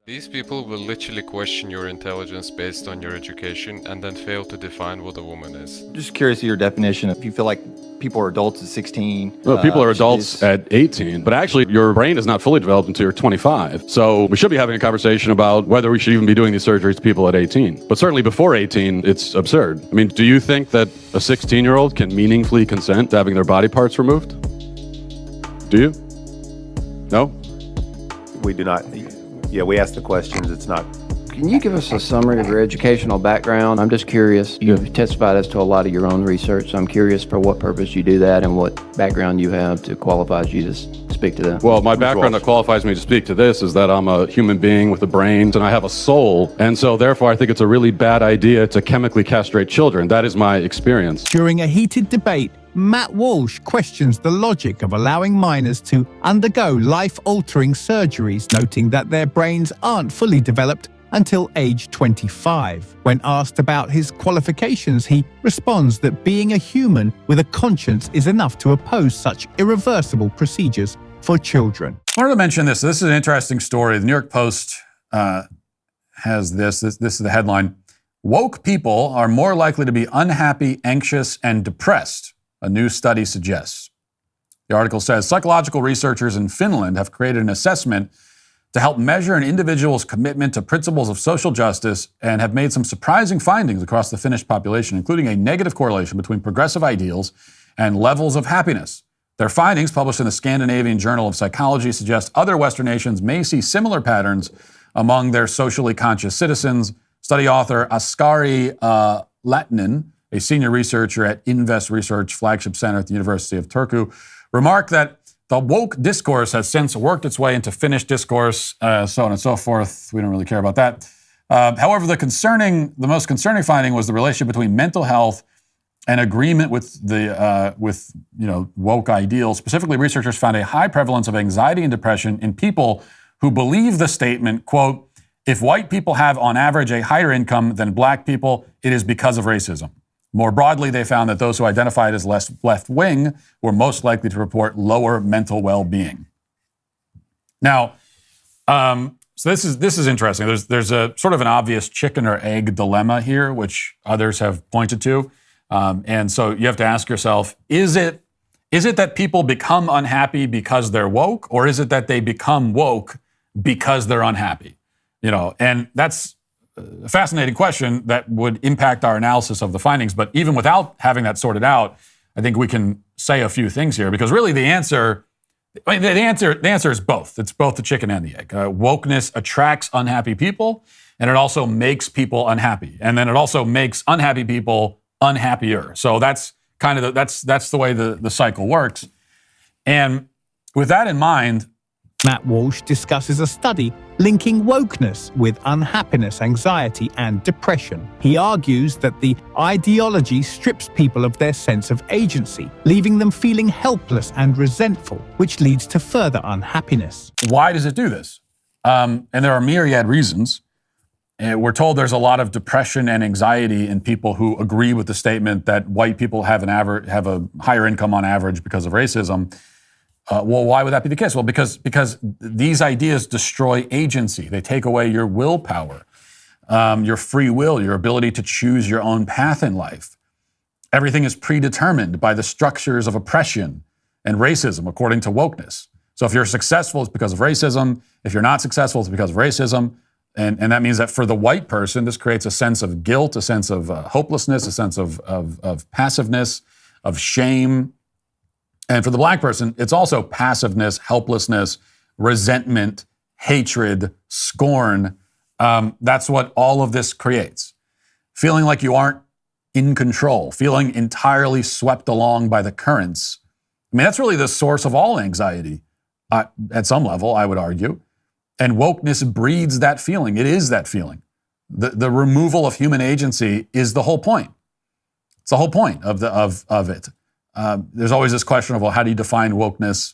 These people will literally question your intelligence based on your education and then fail to define what a woman is. Just curious of your definition. If you feel like people are adults at 16. Well, people are adults at 18, but actually your brain is not fully developed until you're 25. So we should be having a conversation about whether we should even be doing these surgeries to people at 18. But certainly before 18, it's absurd. I mean, do you think that a 16-year-old can meaningfully consent to having their body parts removed? Do you? No? We do not. Yeah, we ask the questions. It's not. Can you give us a summary of your educational background? I'm just curious. You've testified as to a lot of your own research, so I'm curious for what purpose you do that and what background you have to qualify you to speak to that. Well, my background that qualifies me to speak to this is that I'm a human being with a brain and I have a soul. And so therefore I think it's a really bad idea to chemically castrate children. That is my experience. During a heated debate, Matt Walsh questions the logic of allowing minors to undergo life-altering surgeries, noting that their brains aren't fully developed until age 25. When asked about his qualifications, he responds that being a human with a conscience is enough to oppose such irreversible procedures for children. I wanted to mention this. This is an interesting story. The New York Post has this. This is the headline. Woke people are more likely to be unhappy, anxious, and depressed, a new study suggests. The article says psychological researchers in Finland have created an assessment to help measure an individual's commitment to principles of social justice and have made some surprising findings across the Finnish population, including a negative correlation between progressive ideals and levels of happiness. Their findings, published in the Scandinavian Journal of Psychology, suggest other Western nations may see similar patterns among their socially conscious citizens. Study author Askari Latinen, a senior researcher at Invest Research Flagship Center at the University of Turku, remarked that the woke discourse has since worked its way into Finnish discourse, so on and so forth. We don't really care about that. However, the most concerning finding was the relationship between mental health and agreement with the woke ideals. Specifically, researchers found a high prevalence of anxiety and depression in people who believe the statement, quote, "If white people have on average a higher income than black people, it is because of racism." More broadly, they found that those who identified as less left-wing were most likely to report lower mental well-being. Now, so this is interesting. There's a sort of an obvious chicken or egg dilemma here, which others have pointed to, and so you have to ask yourself: Is it that people become unhappy because they're woke, or is it that they become woke because they're unhappy? And that's a fascinating question that would impact our analysis of the findings. But even without having that sorted out, I think we can say a few things here, because really the answer is both. It's both the chicken and the egg. Wokeness attracts unhappy people, and it also makes people unhappy, and then it also makes unhappy people unhappier. So that's kind of that's the way the cycle works. And with that in mind, Matt Walsh discusses a study linking wokeness with unhappiness, anxiety, and depression. He argues that the ideology strips people of their sense of agency, leaving them feeling helpless and resentful, which leads to further unhappiness. Why does it do this? And there are myriad reasons. We're told there's a lot of depression and anxiety in people who agree with the statement that white people have a higher income on average because of racism. Well, why would that be the case? Well, because these ideas destroy agency. They take away your willpower, your free will, your ability to choose your own path in life. Everything is predetermined by the structures of oppression and racism, according to wokeness. So if you're successful, it's because of racism. If you're not successful, it's because of racism. And that means that for the white person, this creates a sense of guilt, a sense of hopelessness, a sense of passiveness, of shame. And for the black person, it's also passiveness, helplessness, resentment, hatred, scorn. That's what all of this creates. Feeling like you aren't in control, feeling entirely swept along by the currents. I mean, that's really the source of all anxiety at some level, I would argue. And wokeness breeds that feeling. It is that feeling. The removal of human agency is the whole point. It's the whole point of it. There's always this question of, well, how do you define wokeness?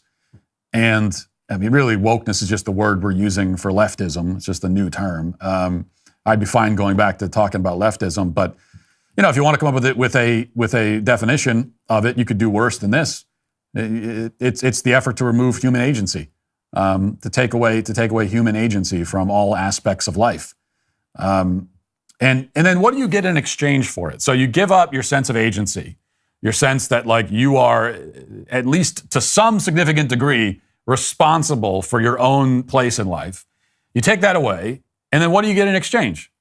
And I mean, really, wokeness is just the word we're using for leftism. It's just a new term. I'd be fine going back to talking about leftism, but if you want to come up with a definition of it, you could do worse than this. It's the effort to remove human agency. to take away human agency from all aspects of life. And then what do you get in exchange for it? So you give up your sense of agency, your sense that like you are, at least to some significant degree, responsible for your own place in life. You take that away, and then what do you get in exchange?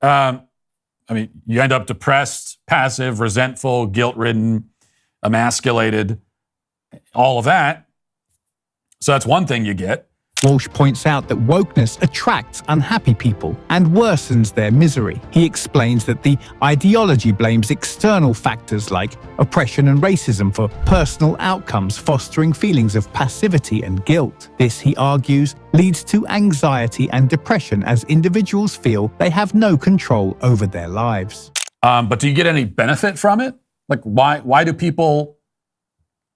You end up depressed, passive, resentful, guilt-ridden, emasculated, all of that. So that's one thing you get. Walsh points out that wokeness attracts unhappy people and worsens their misery. He explains that the ideology blames external factors like oppression and racism for personal outcomes, fostering feelings of passivity and guilt. This, he argues, leads to anxiety and depression as individuals feel they have no control over their lives. But do you get any benefit from it? Like, why do people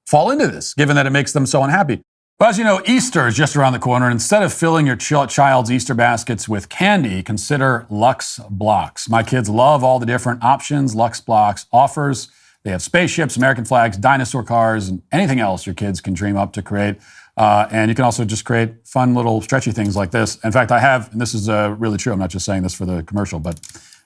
fall into this, given that it makes them so unhappy? Well, as you know, Easter is just around the corner. And instead of filling your child's Easter baskets with candy, consider Lux Blocks. My kids love all the different options Lux Blocks offers. They have spaceships, American flags, dinosaur cars, and anything else your kids can dream up to create. And you can also just create fun little stretchy things like this. In fact, I have, and this is really true, I'm not just saying this for the commercial, but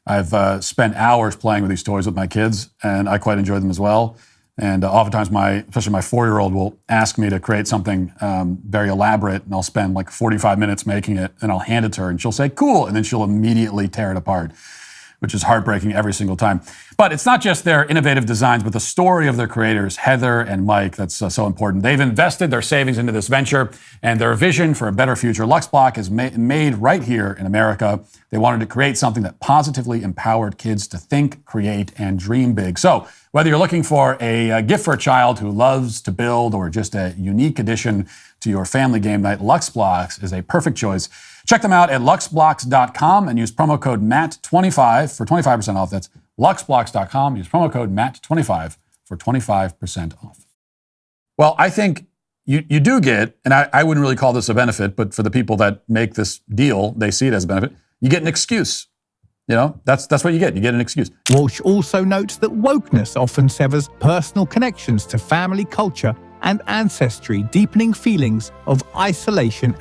I've spent hours playing with these toys with my kids, and I quite enjoy them as well. And oftentimes, especially my 4-year-old will ask me to create something very elaborate, and I'll spend like 45 minutes making it, and I'll hand it to her, and she'll say, cool, and then she'll immediately tear it apart, which is heartbreaking every single time. But it's not just their innovative designs, but the story of their creators, Heather and Mike, that's so important. They've invested their savings into this venture, and their vision for a better future. LuxBlock is made right here in America. They wanted to create something that positively empowered kids to think, create, and dream big. So whether you're looking for a gift for a child who loves to build or just a unique addition to your family game night, LuxBlocks is a perfect choice. Check them out at luxblocks.com and use promo code MATT25 for 25% off. That's luxblocks.com. Use promo code MATT25 for 25% off. Well, I think you do get, and I wouldn't really call this a benefit, but for the people that make this deal, they see it as a benefit. You get an excuse. You know, that's what you get. You get an excuse. Walsh also notes that wokeness often severs personal connections to family culture and ancestry, deepening feelings of isolation.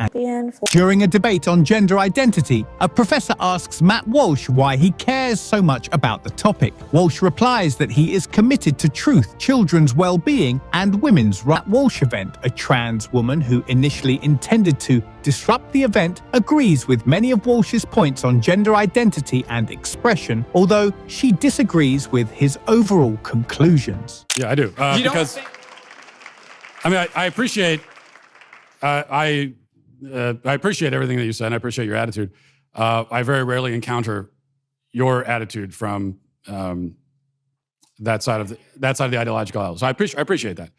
During a debate on gender identity, a professor asks Matt Walsh why he cares so much about the topic. Walsh replies that he is committed to truth, children's well-being, and women's rights. At Walsh event, a trans woman who initially intended to disrupt the event agrees with many of Walsh's points on gender identity and expression, although she disagrees with his overall conclusions. Yeah, I do. Because I appreciate I appreciate everything that you said, and I appreciate your attitude. I very rarely encounter your attitude from that side of the ideological aisle. So I appreciate that.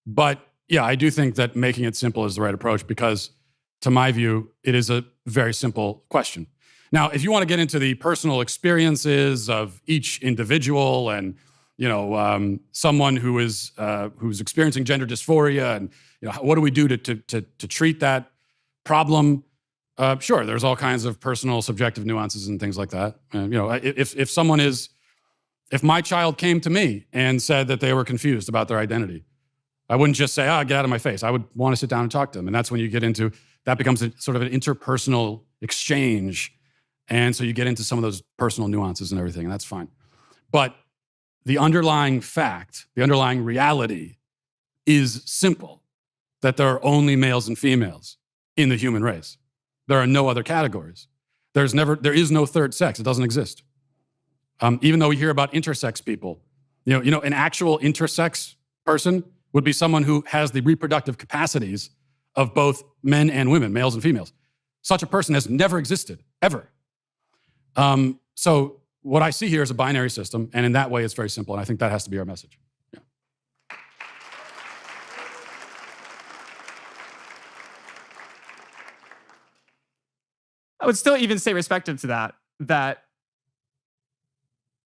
But yeah, I do think that making it simple is the right approach because, to my view, it is a very simple question. Now, if you want to get into the personal experiences of each individual and someone who's experiencing gender dysphoria, and what do we do to treat that problem? Sure, there's all kinds of personal, subjective nuances and things like that. If my child came to me and said that they were confused about their identity, I wouldn't just say, get out of my face. I would want to sit down and talk to them, and that's when you get into that becomes a sort of an interpersonal exchange, and so you get into some of those personal nuances and everything, and that's fine. But the underlying fact, the underlying reality is simple, that there are only males and females in the human race. There are no other categories. There is no third sex. It doesn't exist. Even though we hear about intersex people, an actual intersex person would be someone who has the reproductive capacities of both men and women, males and females. Such a person has never existed, ever. So what I see here is a binary system, and in that way, it's very simple, and I think that has to be our message. Yeah. I would still even say, respective to that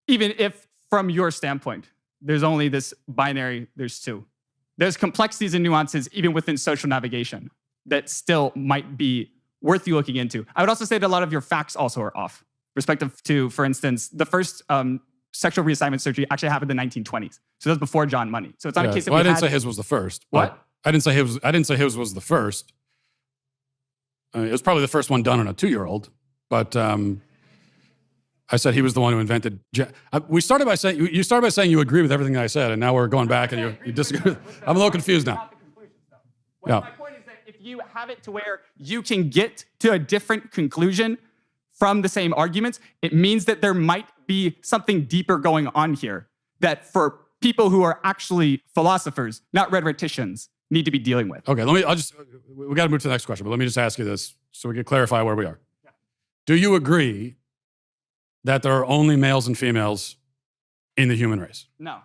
even if from your standpoint, there's only this binary, there's two. There's complexities and nuances even within social navigation that still might be worth you looking into. I would also say that a lot of your facts also are off. Respective to, for instance, the first sexual reassignment surgery actually happened in the 1920s. So that's before John Money. So it's not a case that I didn't say his was the first. What? I didn't say his was the first. It was probably the first one done on a 2-year-old, but I said he was the one who invented. You started by saying you agree with everything I said, and now we're going back and you disagree. I'm a little confused now. My point is that if you have it to where you can get to a different conclusion from the same arguments, it means that there might be something deeper going on here that for people who are actually philosophers, not rhetoricians, need to be dealing with. Okay, we got to move to the next question, but let me just ask you this so we can clarify where we are. Yeah. Do you agree that there are only males and females in the human race? No.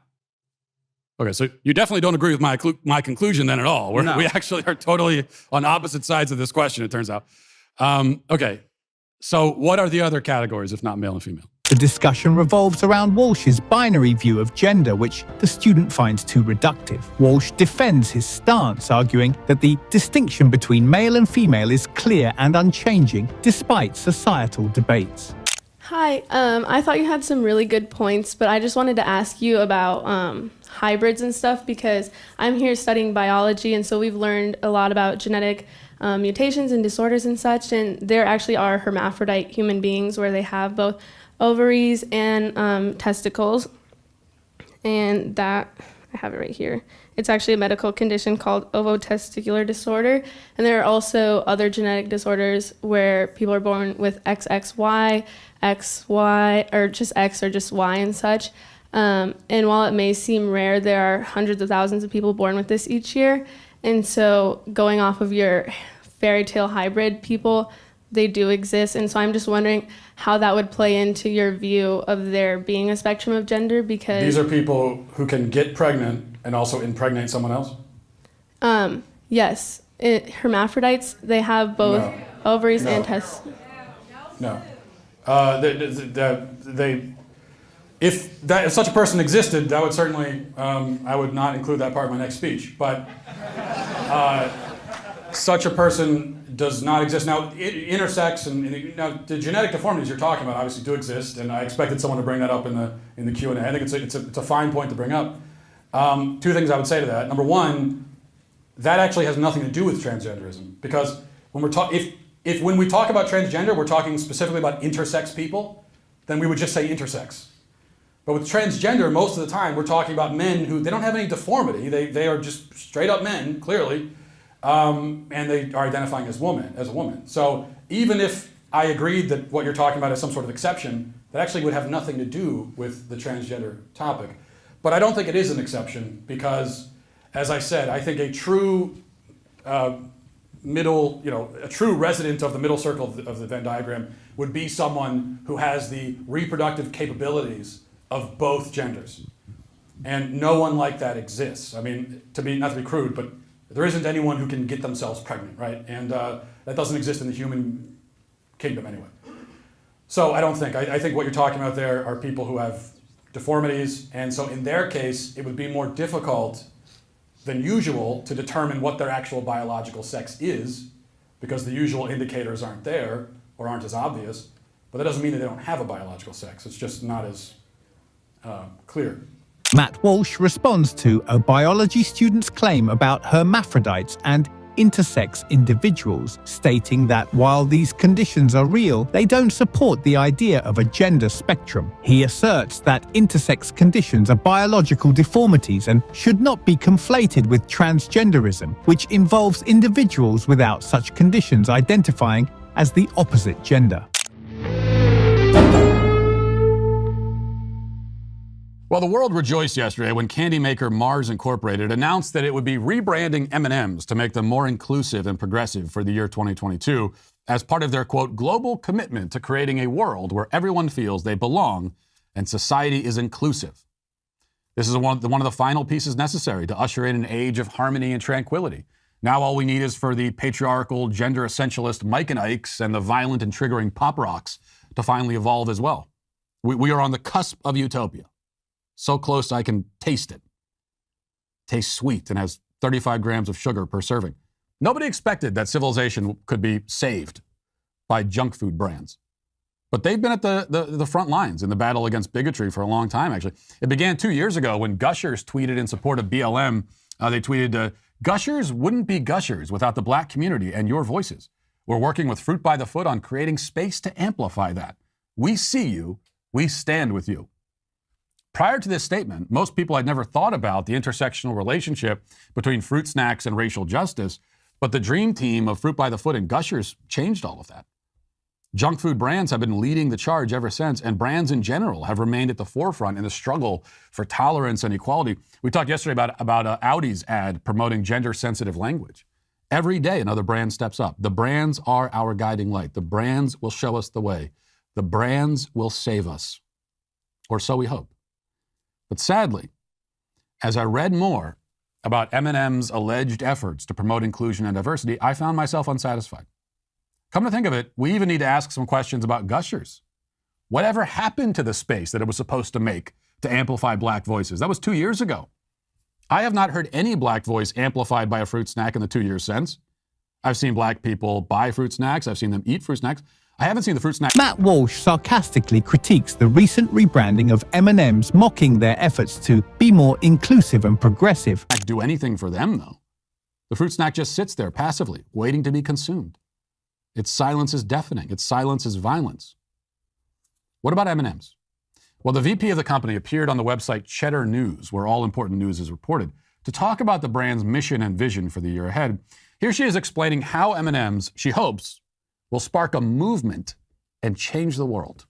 Okay, so you definitely don't agree with my conclusion then at all. No. We actually are totally on opposite sides of this question, it turns out. Okay, so what are the other categories if not male and female? The discussion revolves around Walsh's binary view of gender, which the student finds too reductive. Walsh defends his stance, arguing that the distinction between male and female is clear and unchanging, despite societal debates. Hi, I thought you had some really good points, but I just wanted to ask you about hybrids and stuff, because I'm here studying biology, and so we've learned a lot about genetic mutations and disorders and such, and there actually are hermaphrodite human beings where they have both ovaries and testicles, and that, I have it right here. It's actually a medical condition called ovotesticular disorder, and there are also other genetic disorders where people are born with XXY, XY, or just X or just Y and such. And while it may seem rare, there are hundreds of thousands of people born with this each year. And so going off of your fairy tale hybrid people, they do exist. And so I'm just wondering how that would play into your view of there being a spectrum of gender, because These are people who can get pregnant and also impregnate someone else? Yes. Hermaphrodites, they have both ovaries and testicles. No. If such a person existed, that would certainly, I would not include that part of my next speech. But such a person does not exist. Now, intersex and now the genetic deformities you're talking about obviously do exist, and I expected someone to bring that up in the Q&A. I think it's a fine point to bring up. Two things I would say to that. Number one, that actually has nothing to do with transgenderism, because when when we talk about transgender, we're talking specifically about intersex people, then we would just say intersex. But with transgender, most of the time, we're talking about men who, they don't have any deformity. They are just straight up men, clearly, and they are identifying as a woman. So even if I agreed that what you're talking about is some sort of exception, that actually would have nothing to do with the transgender topic. But I don't think it is an exception because, as I said, I think a true a true resident of the middle circle of the Venn diagram would be someone who has the reproductive capabilities of both genders. And no one like that exists. I mean, not to be crude, but there isn't anyone who can get themselves pregnant, right? And that doesn't exist in the human kingdom anyway. So I think what you're talking about there are people who have deformities, and so in their case, it would be more difficult than usual to determine what their actual biological sex is, because the usual indicators aren't there or aren't as obvious. But that doesn't mean that they don't have a biological sex. It's just not as clear. Matt Walsh responds to a biology student's claim about hermaphrodites and intersex individuals, stating that while these conditions are real, they don't support the idea of a gender spectrum. He asserts that intersex conditions are biological deformities and should not be conflated with transgenderism, which involves individuals without such conditions identifying as the opposite gender. Well, the world rejoiced yesterday when candy maker Mars Incorporated announced that it would be rebranding M&Ms to make them more inclusive and progressive for the year 2022 as part of their, quote, global commitment to creating a world where everyone feels they belong and society is inclusive. This is one of the final pieces necessary to usher in an age of harmony and tranquility. Now all we need is for the patriarchal, gender essentialist Mike and Ikes and the violent and triggering pop rocks to finally evolve as well. We are on the cusp of utopia. So close I can taste it. Tastes sweet and has 35 grams of sugar per serving. Nobody expected that civilization could be saved by junk food brands. But they've been at the front lines in the battle against bigotry for a long time, actually. It began 2 years ago when Gushers tweeted in support of BLM. They tweeted, Gushers wouldn't be Gushers without the black community and your voices. We're working with Fruit by the Foot on creating space to amplify that. We see you. We stand with you. Prior to this statement, most people had never thought about the intersectional relationship between fruit snacks and racial justice, but the dream team of Fruit by the Foot and Gushers changed all of that. Junk food brands have been leading the charge ever since, and brands in general have remained at the forefront in the struggle for tolerance and equality. We talked yesterday about Audi's ad promoting gender-sensitive language. Every day, another brand steps up. The brands are our guiding light. The brands will show us the way. The brands will save us, or so we hope. But sadly, as I read more about M&M's alleged efforts to promote inclusion and diversity, I found myself unsatisfied. Come to think of it, we even need to ask some questions about Gushers. Whatever happened to the space that it was supposed to make to amplify black voices? That was 2 years ago. I have not heard any black voice amplified by a fruit snack in the 2 years since. I've seen black people buy fruit snacks. I've seen them eat fruit snacks. I haven't seen the fruit snack. Matt Walsh sarcastically critiques the recent rebranding of M&M's, mocking their efforts to be more inclusive and progressive. Do anything for them, though. The fruit snack just sits there passively, waiting to be consumed. Its silence is deafening. Its silence is violence. What about M&M's? Well, the VP of the company appeared on the website Cheddar News, where all important news is reported, to talk about the brand's mission and vision for the year ahead. Here she is explaining how M&M's, she hopes, will spark a movement and change the world.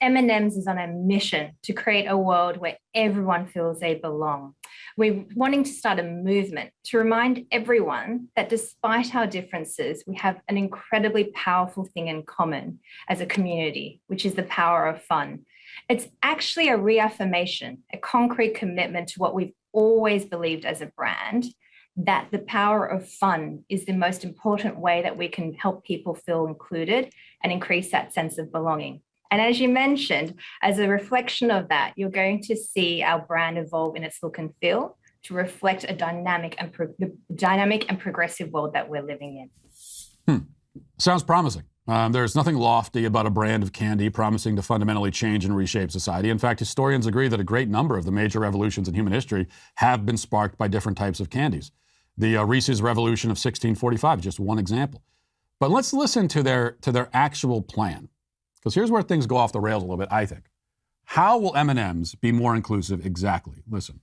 M&M's is on a mission to create a world where everyone feels they belong. We're wanting to start a movement to remind everyone that despite our differences, we have an incredibly powerful thing in common as a community, which is the power of fun. It's actually a reaffirmation, a concrete commitment to what we've always believed as a brand, that the power of fun is the most important way that we can help people feel included and increase that sense of belonging. And as you mentioned, as a reflection of that, you're going to see our brand evolve in its look and feel to reflect a dynamic and progressive world that we're living in. Sounds promising. There's nothing lofty about a brand of candy promising to fundamentally change and reshape society. In fact, historians agree that a great number of the major revolutions in human history have been sparked by different types of candies. The Reese's Revolution of 1645 is just one example. But let's listen to their actual plan. Because here's where things go off the rails a little bit, I think. How will M&M's be more inclusive exactly? Listen.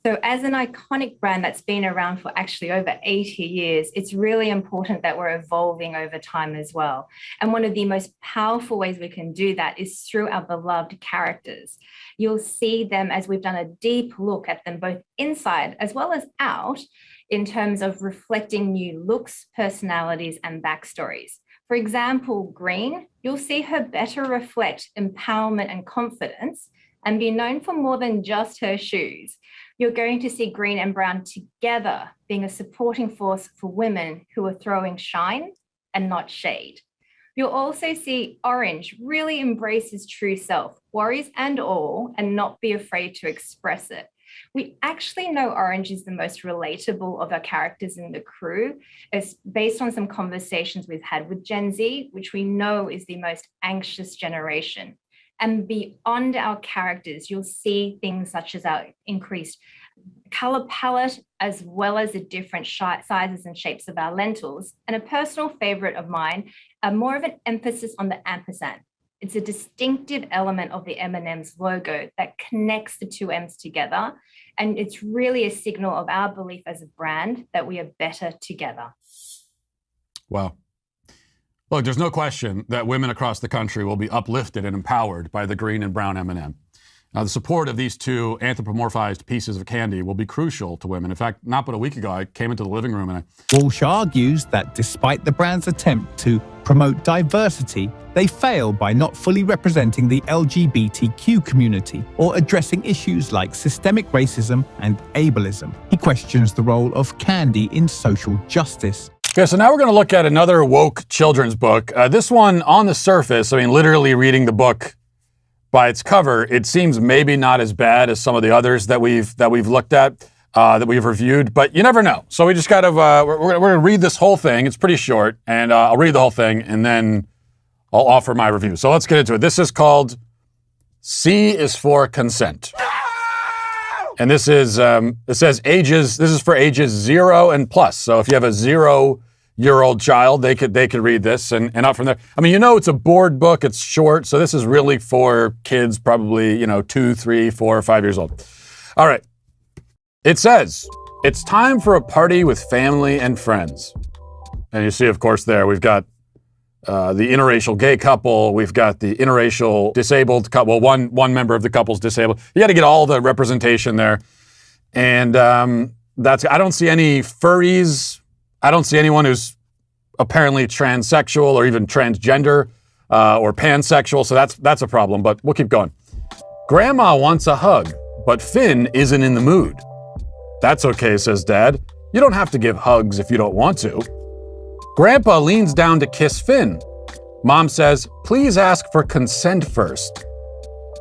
So as an iconic brand that's been around for actually over 80 years, it's really important that we're evolving over time as well. And one of the most powerful ways we can do that is through our beloved characters. You'll see them as we've done a deep look at them both inside as well as out in terms of reflecting new looks, personalities, and backstories. For example, Green, you'll see her better reflect empowerment and confidence and be known for more than just her shoes. You're going to see Green and Brown together being a supporting force for women who are throwing shine and not shade. You'll also see Orange really embrace his true self, worries and all, and not be afraid to express it. We actually know Orange is the most relatable of our characters in the crew. It's based on some conversations we've had with Gen Z, which we know is the most anxious generation. And beyond our characters, you'll see things such as our increased color palette, as well as the different sizes and shapes of our lentils. And a personal favorite of mine, more of an emphasis on the ampersand. It's a distinctive element of the M&M's logo that connects the two M's together. And it's really a signal of our belief as a brand that we are better together. Wow. Look, there's no question that women across the country will be uplifted and empowered by the green and brown M&M. Now, the support of these two anthropomorphized pieces of candy will be crucial to women. In fact, not but a week ago, I came into the living room and Walsh argues that despite the brand's attempt to promote diversity, they fail by not fully representing the LGBTQ community or addressing issues like systemic racism and ableism. He questions the role of candy in social justice. Okay, so now we're going to look at another woke children's book. This one, on the surface, I mean, literally reading the book by its cover, it seems maybe not as bad as some of the others that we've looked at, that we've reviewed, but you never know. So we just got to, we're going to read this whole thing. It's pretty short, and I'll read the whole thing, and then I'll offer my review. So let's get into it. This is called C is for Consent. And this is, it says ages, this is for ages 0 and plus. So if you have a 0 4-year-old child, they could read this and up from there. I mean, it's a board book. It's short, so this is really for kids, probably 2, 3, 4, 5 years old. All right. It says it's time for a party with family and friends, and you see, of course, there we've got the interracial gay couple. We've got the interracial disabled couple. Well, one member of the couple's disabled. You got to get all the representation there. And I don't see any furries. I don't see anyone who's apparently transsexual or even transgender or pansexual. So that's a problem, but we'll keep going. Grandma wants a hug, but Finn isn't in the mood. That's okay, says Dad. You don't have to give hugs if you don't want to. Grandpa leans down to kiss Finn. Mom says, please ask for consent first.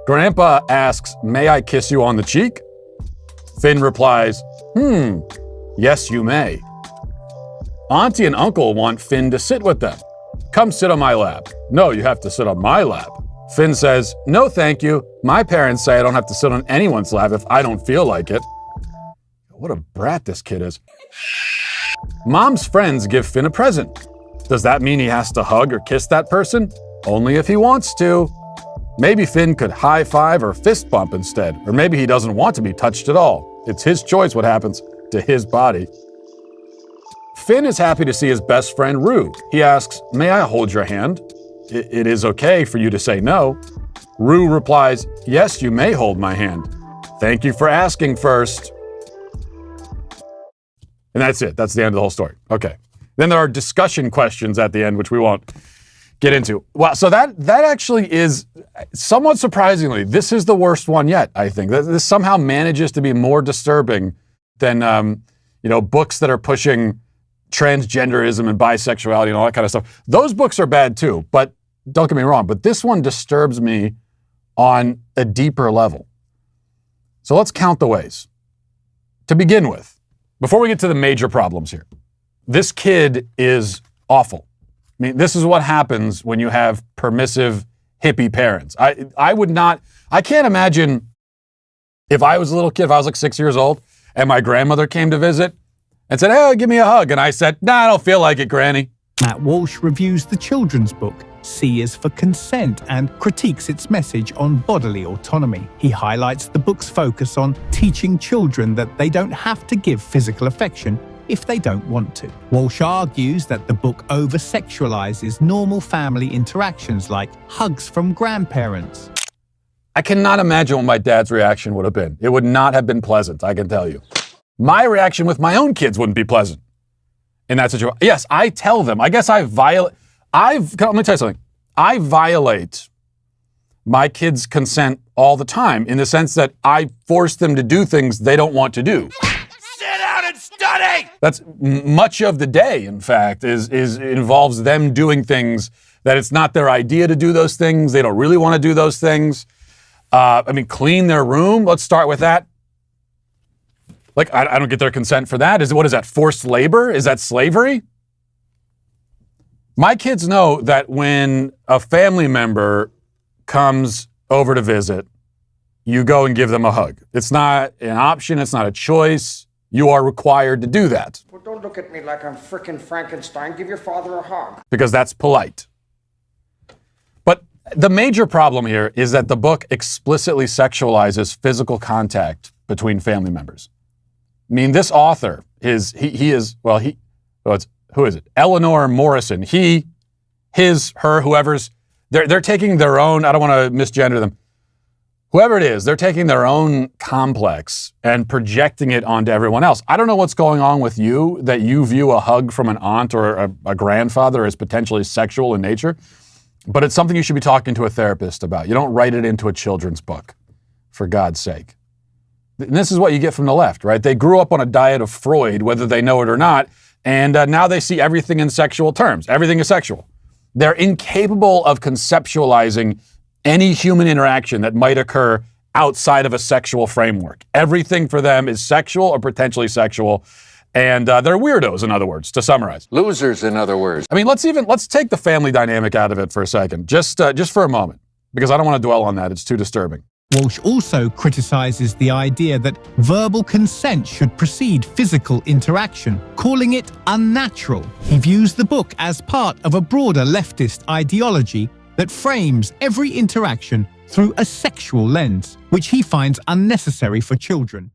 Grandpa asks, may I kiss you on the cheek? Finn replies, yes, you may. Auntie and Uncle want Finn to sit with them. Come sit on my lap. No, you have to sit on my lap. Finn says, no, thank you. My parents say I don't have to sit on anyone's lap if I don't feel like it. What a brat this kid is. Mom's friends give Finn a present. Does that mean he has to hug or kiss that person? Only if he wants to. Maybe Finn could high five or fist bump instead, or maybe he doesn't want to be touched at all. It's his choice what happens to his body. Finn is happy to see his best friend Rue. He asks, may I hold your hand? It is okay for you to say no. Rue replies, yes, you may hold my hand. Thank you for asking first. And that's it. That's the end of the whole story. Okay. Then there are discussion questions at the end, which we won't get into. Well, so that actually is, somewhat surprisingly, this is the worst one yet, I think. This somehow manages to be more disturbing than, books that are pushing transgenderism and bisexuality and all that kind of stuff. Those books are bad too, but don't get me wrong. But this one disturbs me on a deeper level. So let's count the ways. To begin with, before we get to the major problems here, this kid is awful. I mean, this is what happens when you have permissive hippie parents. I can't imagine if I was a little kid, if I was like 6 years old and my grandmother came to visit and said, hey, give me a hug. And I said, nah, I don't feel like it, Granny. Matt Walsh reviews the children's book, C is for Consent, and critiques its message on bodily autonomy. He highlights the book's focus on teaching children that they don't have to give physical affection if they don't want to. Walsh argues that the book over-sexualizes normal family interactions like hugs from grandparents. I cannot imagine what my dad's reaction would have been. It would not have been pleasant, I can tell you. My reaction with my own kids wouldn't be pleasant in that situation. Yes, I tell them. I guess let me tell you something. I violate my kids' consent all the time in the sense that I force them to do things they don't want to do. Sit down and study! That's much of the day, in fact, involves them doing things that it's not their idea to do those things. They don't really want to do those things. Clean their room. Let's start with that. Like, I don't get their consent for that. What is that, forced labor? Is that slavery? My kids know that when a family member comes over to visit, you go and give them a hug. It's not an option. It's not a choice. You are required to do that. Well, don't look at me like I'm frickin' Frankenstein. Give your father a hug. Because that's polite. But the major problem here is that the book explicitly sexualizes physical contact between family members. I mean, this author who is it? Eleanor Morrison. He, his, her, whoever's, they're taking their own, I don't want to misgender them. Whoever it is, they're taking their own complex and projecting it onto everyone else. I don't know what's going on with you, that you view a hug from an aunt or a grandfather as potentially sexual in nature, but it's something you should be talking to a therapist about. You don't write it into a children's book, for God's sake. And this is what you get from the left, right? They grew up on a diet of Freud, whether they know it or not, and now they see everything in sexual terms. Everything is sexual. They're incapable of conceptualizing any human interaction that might occur outside of a sexual framework. Everything for them is sexual or potentially sexual, and they're weirdos, in other words, to summarize. Losers, in other words. I mean, let's take the family dynamic out of it for a second, just for a moment, because I don't want to dwell on that. It's too disturbing. Walsh also criticizes the idea that verbal consent should precede physical interaction, calling it unnatural. He views the book as part of a broader leftist ideology that frames every interaction through a sexual lens, which he finds unnecessary for children.